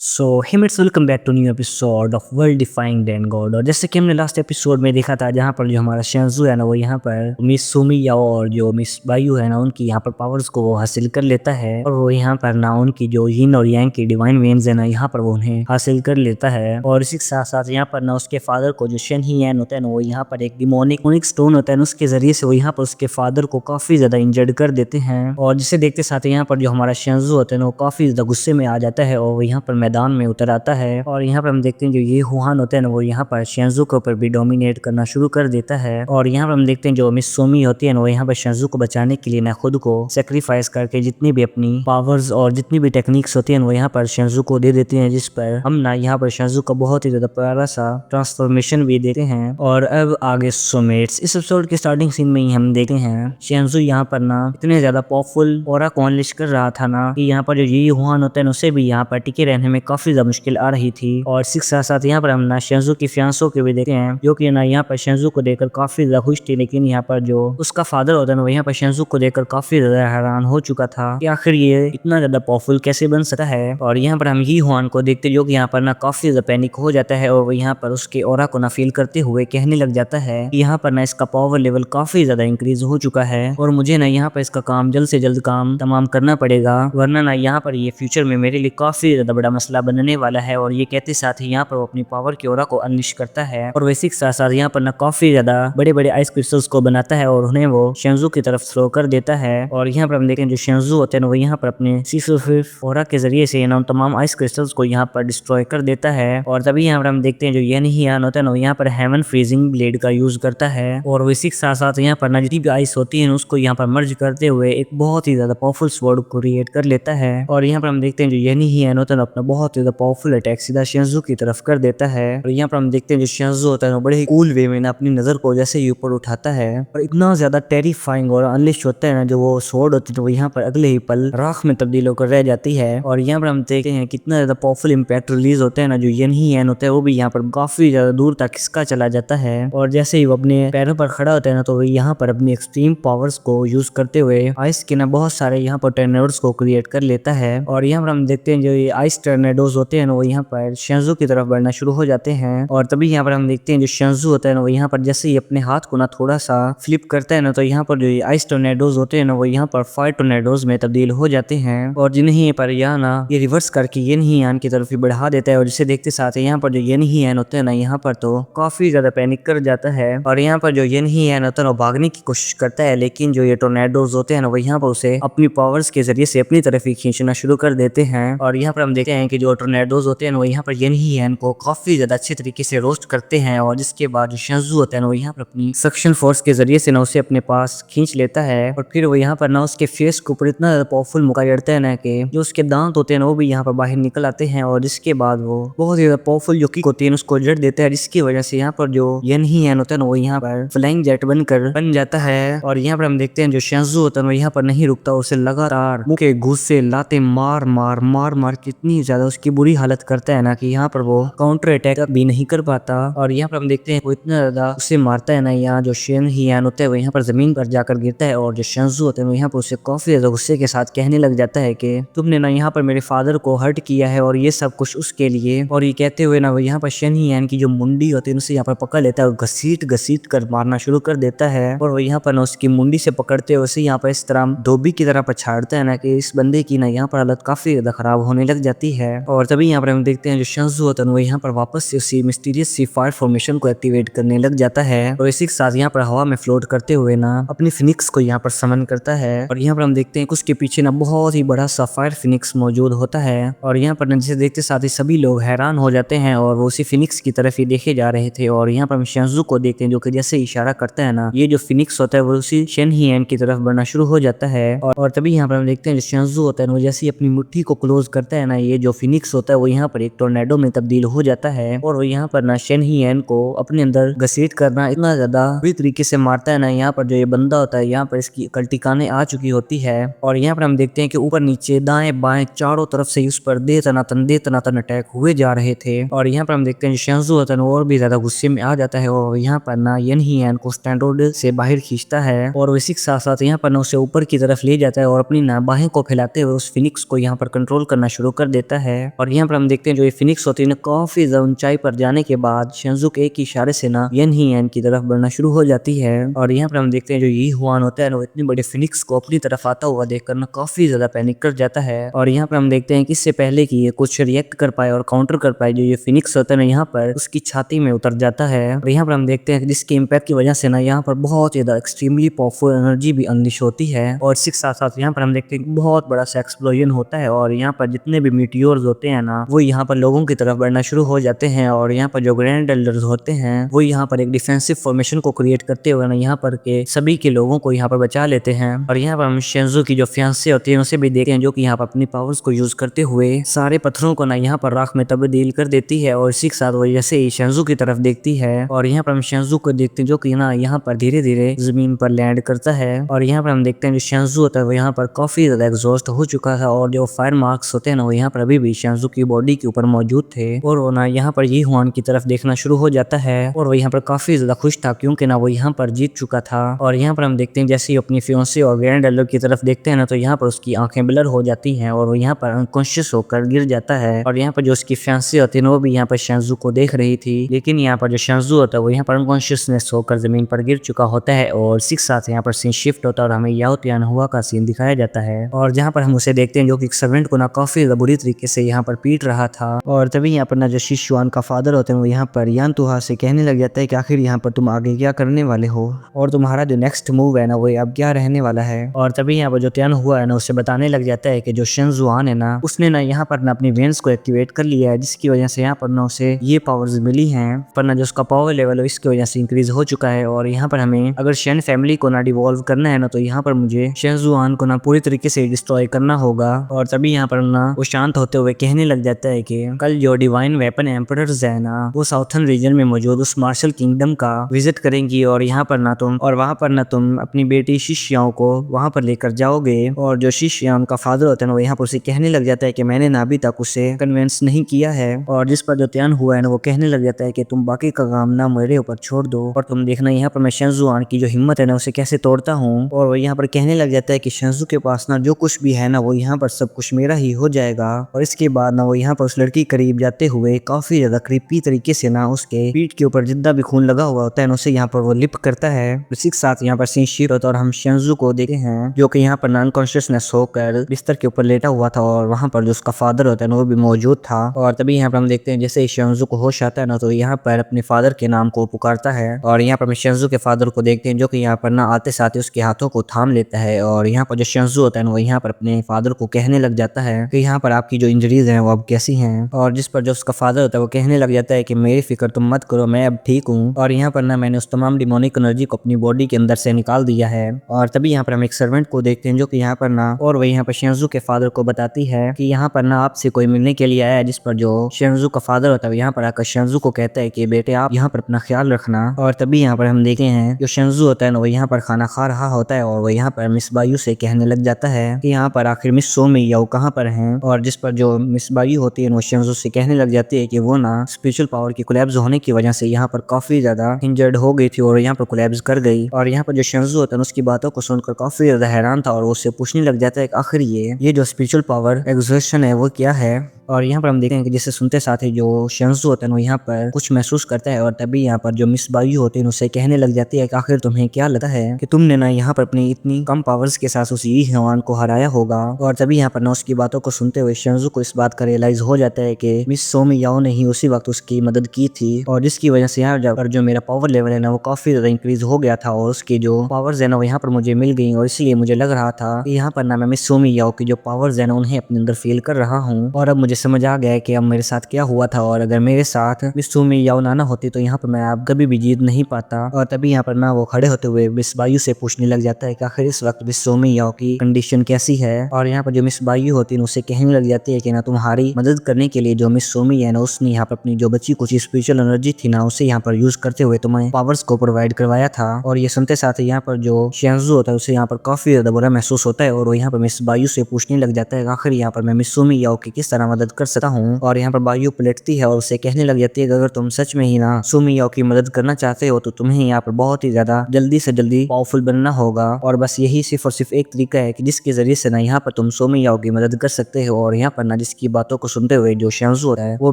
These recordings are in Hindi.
So hey mates welcome back to new episode of world defying Dan God. और जैसे कि हमने लास्ट एपिसोड में देखा था, जहाँ पर जो हमारा शेंजू है ना, वो यहाँ पर मिस सुमी या और जो मिस बायू है ना, उनकी यहाँ पर पावर्स को वो हासिल कर लेता है। और वो यहाँ पर ना उनकी जो यिन और यांग की डिवाइन वेन्स है ना, यहाँ पर वो उन्हें हासिल कर लेता है। और इसी के साथ साथ यहाँ पर ना उसके फादर को जो शेन ही यैन होता है ना, वो यहाँ पर एक डिमोनिक स्टोन होता है ना, उसके जरिए से वो यहाँ पर उसके फादर को काफी ज्यादा इंजर्ड कर देते हैं। और जिसे देखते साथ यहाँ पर जो हमारा शेंजू होता है ना, वो काफी ज्यादा गुस्से में आ जाता है और वो यहाँ पर मैदान में उतर आता है। और यहाँ पर हम देखते हैं जो ये हुआन होता है ना, वो यहाँ पर शेंजू के ऊपर भी डोमिनेट करना शुरू कर देता है। और यहाँ पर हम देखते हैं जो मिस सोमी होती है ना, वो यहाँ पर शेंजू को बचाने के लिए ना खुद को सेक्रीफाइस करके जितनी भी अपनी पावर्स और जितनी भी टेक्निक्स होती है वो यहाँ पर शेंजू को दे देती हैं, जिस पर हम ना यहाँ पर शेंजू का बहुत ही ज्यादा प्यारा सा ट्रांसफॉर्मेशन भी देते हैं। और अब आगे सोमेट्स इस एपिसोड के स्टार्टिंग सीन में ही हम देखते हैं शेंजू यहाँ पर ना इतने ज्यादा पावरफुल ऑरा को अनलिश कर रहा था ना, कि यहाँ पर जो ये हुआन होता है ना, उसे भी यहाँ पर टिके रहने में काफी ज्यादा मुश्किल आ रही थी। और इसी के साथ साथ यहाँ पर हम ना शेंजू की फियांसो के भी देखते हैं, जो कि ना यहाँ पर शेंजू को देखकर काफी ज्यादा खुश थी। लेकिन यहाँ पर जो उसका फादर होता है ना, वो यहाँ पर शेंजू को देखकर काफी ज्यादा हैरान हो चुका था कि आखिर ये इतना ज्यादा पावरफुल कैसे बन सकता है। और यहाँ पर हम ही हुआन को देखते, जो कि यहाँ पर ना काफी ज्यादा पैनिक हो जाता है और वो यहाँ पर उसके ऑरा को ना फील करते हुए कहने लग जाता है कि यहाँ पर ना इसका पावर लेवल काफी ज्यादा इंक्रीज हो चुका है और मुझे ना यहाँ पर इसका काम जल्द से जल्द काम तमाम करना पड़ेगा, वरना ना यहाँ पर ये फ्यूचर में मेरे लिए काफी ज्यादा बड़ा मसला बनने वाला है। और ये कहते साथ ही यहाँ पर वो अपनी पावर की ऑरा को अनलिश करता है और वैसे के साथ साथ यहाँ पर ना काफी ज्यादा बड़े बड़े आइस क्रिस्टल्स को बनाता है और उन्हें वो शेंजू की तरफ थ्रो कर देता है। और यहाँ पर हम देखते हैं जो शेंजू होते हैं वो यहाँ पर अपने सीसोफिफ ऑरा के जरिए से ना तमाम आइस क्रिस्टल्स को यहाँ पर डिस्ट्रॉय कर देता है। और तभी यहाँ पर हम देखते हैं जो येन ही यान होता है ना, यहाँ पर हेवन फ्रीजिंग ब्लेड का यूज करता है और वैसे के साथ साथ यहाँ पर ना जितनी भी आइस होती है उसको यहाँ पर मर्ज करते हुए एक बहुत ही ज्यादा पावरफुल स्वॉर्ड को क्रिएट कर लेता है। और यहाँ पर हम देखते हैं जो येन ही यान होता है अपना बहुत ही ज्यादा पावरफुल अटैक सीधा शेंजू की तरफ कर देता है। और यहाँ पर हम देखते हैं जो शेंजू होता है वो बड़े ही कूल वे में ना अपनी नजर को जैसे ही ऊपर उठाता है और इतना ज्यादा टेरिफाइंग और अनलिश होता है ना जो वो स्वॉर्ड होती है, तो वो यहाँ पर अगले ही पल राख में तब्दील होकर रह जाती है। और यहाँ पर हम देखते हैं कितना ज्यादा पावरफुल इम्पैक्ट रिलीज होता है ना, जो येन ही यान होता है वो भी यहाँ पर काफी ज्यादा दूर तक खिसका चला जाता है। और जैसे ही वो अपने पैरों पर खड़ा होता है ना, तो वो यहाँ पर अपनी एक्सट्रीम पावर्स को यूज करते हुए आइस के ना बहुत सारे यहाँ पर टर्नेडोज को क्रिएट कर लेता है। और यहाँ पर हम देखते हैं जो ये आइस टर्नेडोज होते हैं ना, वो यहाँ पर शेंजू की तरफ बढ़ना शुरू हो जाते हैं। और तभी यहाँ पर हम देखते हैं जो शेंजू होता है ना, वो यहाँ पर जैसे ही अपने हाथ को ना थोड़ा सा फ्लिप करता है ना, तो यहाँ पर जो ये आइस टोर्नेडोज होते हैं ना, वो यहाँ पर फायर टोर्नेडोज में तब्दील हो जाते हैं और जिन्हें पर यहाँ ना ये रिवर्स करके येन ही यान की तरफ ही बढ़ा देता है। और जिसे देखते साथ यहाँ पर जो येन ही यान होते हैं ना, यहाँ पर तो काफी ज्यादा पैनिक कर जाता है और यहाँ पर जो येन ही यान होता है ना, भागने की कोशिश करता है, लेकिन जो ये टोर्नेडोज होते हैं ना, वो यहाँ पर उसे अपनी पावर्स के जरिए से अपनी तरफ ही खींचना शुरू कर देते हैं। और यहाँ पर हम देखते हैं कि जो टोर्नेडोज होते हैं ना, वो यहाँ पर येन ही यान को काफी ज्यादा अच्छे तरीके से रोस्ट करते हैं। और जिसके बाद जो शेंजू होता है ना, वो यहाँ पर अपनी सक्शन फोर्स के जरिए से ना उसे अपने पास खींच लेता है और फिर वो यहाँ पर ना उसके फेस के ऊपर इतना पावरफुल मुका जड़ता है ना कि जो उसके दांत होते हैं ना, वो भी यहाँ पर बाहर निकल आते हैं। और जिसके बाद वो बहुत ज्यादा पावरफुल जो किक होती है उसको जड़ देता है, जिसकी वजह से यहाँ पर जो येन ही यान होता है ना, वो यहाँ पर फ्लाइंग जेट बनकर बन जाता है। और यहाँ पर हम देखते हैं जो शेंजू होता है ना, वो यहाँ पर नहीं रुकता, उसे लगातार मुंह के घूस से लाते मार मार मार मार कितनी ज्यादा उसकी बुरी हालत करता है ना, कि यहाँ पर वो काउंटर अटैक भी नहीं कर पाता। और यहाँ पर हम देखते हैं वो इतना ज्यादा उसे मारता है ना, यहाँ जो शेन ही यान होता है वो यहाँ पर जमीन पर जाकर गिरता है और जो शेंजू होता है वो यहाँ पर उसे काफी ज्यादा गुस्से के साथ कहने लग जाता है कि तुमने ना यहाँ पर मेरे फादर को हर्ट किया है और ये सब कुछ उसके लिए। और ये कहते हुए ना वो यहाँ पर शेन ही यान की जो मुंडी होती है उसे यहाँ पर पकड़ लेता है और घसीट घसीट कर मारना शुरू कर देता है। और वो यहाँ पर ना उसकी मुंडी से पकड़ते हुए उसे यहाँ पर इस तरह धोबी की तरह पछाड़ता है ना, कि इस बंदे की ना यहाँ पर हालत काफी ज्यादा खराब होने लग जाती है। और तभी यहाँ पर हम देखते हैं जो शेंजू होता है वो यहाँ पर वापस से उसी मिस्टीरियस सी फायर फॉर्मेशन को एक्टिवेट करने लग जाता है और इसी के साथ यहाँ पर हवा में फ्लोट करते हुए ना अपनी फिनिक्स को यहाँ पर समन करता है। और यहाँ पर हम देखते हैं कि उसके पीछे ना बहुत ही बड़ा सा फायर फिनिक्स मौजूद होता है। और यहाँ पर जिसे देखते साथ ही सभी लोग हैरान हो जाते हैं और वो उसी फिनिक्स की तरफ ही देखे जा रहे थे। और यहाँ पर हम शेंजू को देखते हैं जो कि जैसे इशारा करता है ना, ये जो फिनिक्स होता है वो उसी शेन ही एन की तरफ बढ़ना शुरू हो जाता है। और तभी यहाँ पर हम देखते हैं जो शेंजू होता है वो जैसे ही अपनी मुट्ठी को क्लोज करता है ना, ये जो फिनिक्स होता है वो यहाँ पर एक टोर्नेडो में तब्दील हो जाता है। और वो यहाँ पर ना शेन ही एन को अपने अंदर घसीट करना इतना ज्यादा बुरी तरीके से मारता है ना, यहाँ पर जो ये बंदा होता है यहाँ पर इसकी अकल टिकाने आ चुकी होती है। और यहाँ पर हम देखते हैं कि ऊपर नीचे दाएं बाएं चारों तरफ से उस पर दे तनातन अटैक हुए जा रहे थे। और यहाँ पर हम देखते हैं शेंजू होता है और भी ज्यादा गुस्से में आ जाता है और यहाँ पर ना येन ही यान को स्टैंडर्ड से बाहर खींचता है और इसी के साथ साथ यहाँ पर ना उसे ऊपर की तरफ ले जाता है और अपनी ना बाहें को फैलाते हुए उस फिनिक्स को यहाँ पर कंट्रोल करना शुरू कर देता है। और यहाँ पर हम देखते हैं जो ये फिनिक्स होती है ना काफी ज्यादा ऊंचाई पर जाने के बाद शेंजू के एक इशारे से ना येन ही येन की तरफ बढ़ना शुरू हो जाती है। और यहाँ पर हम देखते हैं जो यी हुआन होता है ना वो इतनी बड़ी फिनिक्स को अपनी तरफ आता हुआ देखकर ना काफी ज्यादा पैनिक कर जाता है। और यहाँ पर हम देखते हैं कि इससे पहले कि ये कुछ रिएक्ट कर पाए और काउंटर कर पाए जो ये फिनिक्स होता है ना यहाँ पर उसकी छाती में उतर जाता है। और यहाँ पर हम देखते हैं कि जिसके इम्पैक्ट की वजह से ना यहाँ पर बहुत ज्यादा एक्सट्रीमली पावरफुल एनर्जी भी अनलिश होती है। और इसके साथ साथ यहाँ पर हम देखते हैं कि बहुत बड़ा सा एक्सप्लोजन होता है और यहाँ पर जितने भी मीटियोर्स होते हैं ना वो यहाँ पर लोगों की तरफ बढ़ना शुरू हो जाते हैं। और यहाँ पर जो ग्रैंड एल्डर्स होते हैं वो यहाँ पर एक डिफेंसिव फॉर्मेशन को क्रिएट करते हुए ना यहाँ पर के सभी के लोगों को यहाँ पर बचा लेते हैं। और यहाँ पर हम शेंजू की जो फियांसे होती है उसे भी देखते हैं जो कि यहाँ पर अपनी पावर्स को यूज करते हुए सारे पत्थरों को ना यहाँ पर राख में तब्दील कर देती है। और इसी के साथ वो जैसे ही शेंजू की तरफ देखती है और यहाँ पर हम शेंजू को देखते हैं जो कि ना यहाँ पर धीरे धीरे जमीन पर लैंड करता है। और यहाँ पर हम देखते हैं जो शेंजू होता है वो यहाँ पर काफी ज्यादा एग्जॉस्ट हो चुका था और जो फायर मार्क्स होते हैं ना वो यहाँ पर अभी भी शेंजू की बॉडी के ऊपर मौजूद थे। और वो ना यहाँ पर यी हुआन की तरफ देखना शुरू हो जाता है और वो यहाँ पर काफी ज्यादा खुश था क्योंकि ना वो यहाँ पर जीत चुका था। और यहाँ पर हम देखते हैं जैसे ही अपनी फियांसे और ग्रैंड एल्डर की तरफ देखते हैं ना तो यहाँ पर उसकी आंखें ब्लर हो जाती हैं और वो यहाँ पर अनकॉन्शियस होकर गिर जाता है। और यहाँ पर जो उसकी फियांसे होती है वो भी यहाँ पर शेंजू को देख रही थी लेकिन यहाँ पर जो शेंजू होता है वो यहाँ पर अनकॉन्शियसनेस होकर जमीन पर गिर चुका होता है। और इसी के साथ यहाँ पर सीन शिफ्ट होता है और हमें याओ तियान हुआ का सीन दिखाया जाता है और जहाँ पर हम उसे देखते हैं जो कि एक सर्वेंट को ना काफी बुरी तरीके से यहाँ पर पीट रहा था। और तभी यहाँ पर ना जो शिशुआन का फादर होते हैं वो यहाँ पर यान तुहा से कहने लग जाता है कि आखिर यहाँ पर तुम आगे क्या करने वाले हो और तुम्हारा जो नेक्स्ट मूव है ना वो अब क्या रहने वाला है। और तभी यहाँ पर जो त्यान हुआ है ना उसे बताने लग जाता है कि जो शेंजुआन है ना उसने ना यहाँ पर ना अपनी वेन्स को एक्टिवेट कर लिया है जिसकी वजह से यहाँ पर ना उसे ये पावर्स मिली हैं पर ना जो उसका पावर लेवल है इसकी वजह से इंक्रीज हो चुका है। और यहाँ पर हमें अगर शेन फैमिली को ना डिवॉल्व करना है ना तो यहाँ पर मुझे शेंजुआन को ना पूरी तरीके से डिस्ट्रॉय करना होगा। और तभी यहाँ पर ना वो शांत होते हुए कहने लग जाता है कि कल जो डिवाइन वेपन एम्परर्स है ना वो साउथर्न रीजन में मौजूद उस मार्शल किंगडम का विजिट करेंगी और यहाँ पर ना तुम और वहाँ पर ना तुम अपनी बेटी शिष्याओं को वहाँ पर लेकर जाओगे। और जो शिष्या उनका फादर होता है ना वो यहाँ पर उसे कहने लग जाता है कि मैंने ना अभी तक उसे कन्विंस नहीं किया है। और जिस पर जो त्यान हुआ है ना वो कहने लग जाता है कि तुम बाकी का काम ना मेरे ऊपर छोड़ दो और तुम देखना यहाँ पर मैं शेंजुआन की जो हिम्मत है ना उसे कैसे तोड़ता हूँ। और वो यहाँ पर कहने लग जाता है कि शेंजू के पास ना जो कुछ भी है ना वो यहाँ पर सब कुछ मेरा ही हो जाएगा। और इसके बाद ना वो यहाँ पर उस लड़की करीब जाते हुए काफी ज्यादा क्रीपी तरीके से ना उसके पीठ के ऊपर जितना भी खून लगा हुआ होता है ना उसे यहाँ पर वो लिप करता है। इसी के साथ यहाँ पर सीन शिफ्ट होता है और हम शेंजू को देखते हैं जो कि यहाँ पर अनकॉन्शियसनेस होकर बिस्तर के ऊपर लेटा हुआ था और वहाँ पर जो उसका फादर होता है ना वो भी मौजूद था। और तभी यहाँ पर हम देखते हैं जैसे ही शेंजू को होश आता है ना तो यहाँ पर अपने फादर के नाम को पुकारता है। और यहाँ पर हम शेंजू के फादर को देखते हैं जो कि यहाँ पर ना आते साथ उसके हाथों को थाम लेता है। और यहाँ पर जो शेंजू होता है वो यहाँ पर अपने फादर को कहने लग जाता है कि यहाँ पर आपकी जो इंजरीज हैं वो अब कैसी हैं। और जिस पर जो उसका फादर होता है वो कहने लग जाता है कि मेरी फिक्र तुम मत करो मैं अब ठीक हूँ और यहाँ पर ना मैंने उस तमाम डिमोनिक एनर्जी को अपनी बॉडी के अंदर से निकाल दिया है। और तभी यहाँ पर हम एक सर्वेंट को देखते हैं जो कि यहाँ पर ना और वही यहाँ पर शेंजू के फादर को बताती है कि यहाँ पर ना आपसे कोई मिलने के लिए आया है। जिस पर जो शेंजू का फादर होता है यहाँ पर आकर शेंजू को कहता है कि बेटे आप यहाँ पर अपना ख्याल रखना। और तभी यहाँ पर हम देखते हैं जो शेंजू होता है ना वो यहाँ पर खाना खा रहा होता है और वो यहाँ पर मिस बायू से कहने लग जाता है कि यहाँ पर आखिर मिस सोमी याओ कहाँ पर हैं। और जिस पर जो मिस बायू होती है वो शेंजू से कहने लग जाती है कि वो ना स्पिरिचुअल पावर की कोलैप्स होने की वजह से यहाँ पर काफी ज्यादा इंजर्ड हो गई थी और यहाँ पर कोलैप्स कर गई। और यहाँ पर जो शेंजू होता है उसकी बातों को सुनकर काफी ज्यादा हैरान था और वो उससे पूछने लग जाता है कि आखिर ये जो स्पिरिचुअल पावर एक्सर्शन है वो क्या है। और यहाँ पर हम देखते हैं कि जिसे सुनते साथ ही जो शेंजू होता है वो यहाँ पर कुछ महसूस करता है। और तभी यहाँ पर जो मिस बायू होती है उससे कहने लग जाती है कि आखिर तुम्हें क्या लगता है कि तुमने ना यहाँ पर अपनी इतनी कम पावर्स के साथ उस यी हुआन को हराया होगा। और तभी यहाँ पर ना उसकी बातों को सुनते हुए शेंजू को इस बात का रियलाइज हो जाता है कि मिस सोमी याओ ने ही उसी वक्त उसकी मदद की थी और जिसकी वजह से यहाँ पर जो मेरा पावर लेवल है ना वो काफी ज्यादा इंक्रीज हो गया था और उसकी जो पावर्स है ना वो यहाँ पर मुझे मिल गई। और इसलिए मुझे लग रहा था कि यहाँ पर ना मैं मिस सोमी याओ की जो पावर्स है ना उन्हें अपने अंदर फील कर रहा हूँ। और अब मुझे समझ आ गया है कि अब मेरे साथ क्या हुआ था और अगर मेरे साथ मिस सोमी याओ ना होती तो यहाँ पर मैं आप कभी भी जीत नहीं पाता। और तभी यहाँ पर ना वो खड़े होते हुए मिस बायू से पूछने लग जाता है कि आखिर इस वक्त मिस सोमी याओ की कंडीशन कैसी है। और यहाँ पर जो मिस बायू होती है उसे कहने लग जाती है कि ना तुम्हारी मदद करने के लिए जो मिस सोमी है ना उसने यहाँ पर अपनी जो बची कुछ स्पिरिचुअल एनर्जी थी ना उसे यहाँ पर यूज करते हुए तुम्हें पावर्स को प्रोवाइड करवाया था। और ये सुनते साथ यहाँ पर जो शेंजू होता है उसे यहाँ पर काफी ज्यादा बुरा महसूस होता है और वो यहाँ पर मिस बायू से पूछने लग जाता है आखिर यहाँ पर मैं मिस सोमी याओ की किस तरह मदद मदद कर सकता हूँ। और यहाँ पर बायू पलटती है और उसे कहने लग जाती है कि अगर तुम सच में ही ना सुमी याओ की मदद करना चाहते हो तो तुम्हें यहाँ पर बहुत ही ज्यादा जल्दी से जल्दी पावरफुल बनना होगा, और बस यही सिर्फ और सिर्फ एक तरीका है कि जिसके जरिए से ना यहाँ पर तुम सुमी याओ की मदद कर सकते हो। और यहाँ पर ना जिसकी बातों को सुनते हुए जो शेंजू होता है वो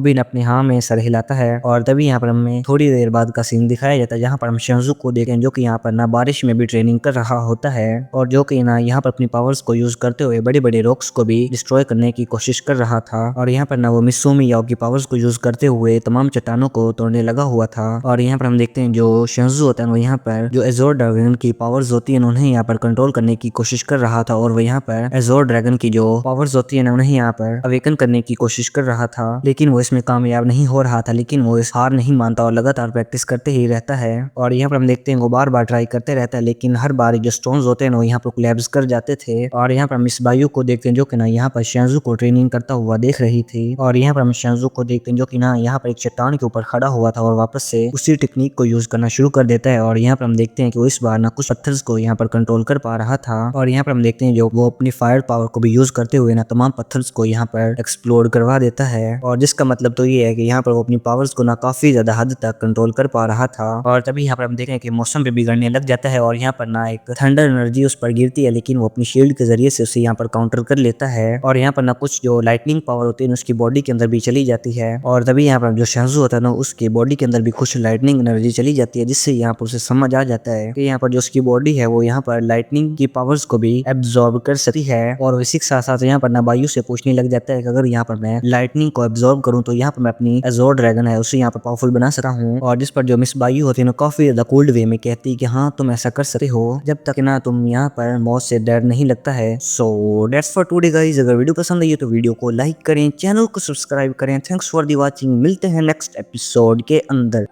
भी अपने हाँ में सर हिलाता है। और तभी यहाँ पर हमें थोड़ी देर बाद का सीन दिखाया जाता है जहाँ पर हम शेंजू को देखें जो कि यहाँ पर ना बारिश में भी ट्रेनिंग कर रहा होता है और जो कि ना यहाँ पर अपनी पावर्स को यूज करते हुए बड़े बड़े रॉक्स को भी डिस्ट्रॉय करने की कोशिश कर रहा था। और यहाँ पर ना वो मिस सुमी याओ की पावर्स को यूज करते हुए तमाम चट्टानों को तोड़ने लगा हुआ था। और यहाँ पर हम देखते हैं जो शेंजू होता है वो यहाँ पर जो एजोर ड्रैगन की पावर्स होती है उन्हें यहाँ पर कंट्रोल करने की कोशिश कर रहा था, और वो यहाँ पर एजोर ड्रैगन की जो पावर्स होती है ना उन्हें यहाँ पर अवेकन करने की कोशिश कर रहा था, लेकिन वो इसमें कामयाब नहीं हो रहा था। लेकिन वो इस हार नहीं मानता और लगातार प्रैक्टिस करते ही रहता है। और यहाँ पर हम देखते हैं वो बार बार ट्राई करते रहता है, लेकिन हर बार जो स्टोन्स होते हैं वो यहाँ पर कोलैप्स कर जाते थे। और यहाँ पर मिस बायू को देखते हैं जो कि ना यहाँ पर शेंजू को ट्रेनिंग करता हुआ देख रही थी। और यहाँ पर हम शेंजू को देखते हैं जो कि ना यहाँ पर एक चट्टान के ऊपर खड़ा हुआ था और वापस से उसी टेक्निक को यूज करना शुरू कर देता है। और यहाँ पर हम देखते हैं कि वो इस बार ना कुछ पत्थर्स को यहाँ पर कंट्रोल कर पा रहा था। और यहाँ पर हम देखते हैं जो वो अपनी फायर पावर को भी यूज करते हुए ना तमाम पत्थर्स को यहाँ पर एक्सप्लोड करवा देता है। और जिसका मतलब तो ये है कि यहाँ पर वो अपनी पावर्स को ना काफी ज्यादा हद तक कंट्रोल कर पा रहा था। और तभी यहाँ पर हम देख रहे हैं कि मौसम भी बिगड़ने लग जाता है और यहाँ पर ना एक थंडर एनर्जी उस पर गिरती है, लेकिन वो अपनी शील्ड के जरिए से उसे यहाँ पर काउंटर कर लेता है। और यहाँ पर ना कुछ जो लाइटनिंग पावर होती है उसकी बॉडी के अंदर भी चली जाती है। और तभी यहाँ पर जो शेंजू होता है ना उसकी बॉडी के अंदर भी कुछ लाइटनिंग एनर्जी चली जाती है, जिससे यहाँ पर उसे समझ आ जाता है कि यहाँ पर जो उसकी बॉडी है वो यहाँ पर लाइटनिंग की पावर्स को भी एब्जॉर्ब कर सकती है। और इसी के साथ साथ यहाँ पर ना बायू से पूछने लग जाता है कि अगर यहाँ पर मैं लाइटनिंग को एब्जॉर्ब करूँ तो यहाँ पर मैं अपनी एजोर ड्रैगन है उसे यहाँ पर पावरफुल बना सकता हूँ। और जिस पर जो मिस बायू होती है ना काफी ज्यादा कोल्ड वे में कहती है कि हाँ तुम ऐसा कर सकते हो जब तक ना तुम यहाँ पर मौत से डर नहीं लगता है। So that's for today guys. अगर वीडियो पसंद आई तो वीडियो को लाइक करें, चैनल को सब्सक्राइब करें। Thanks for the watching. मिलते हैं नेक्स्ट एपिसोड के अंदर।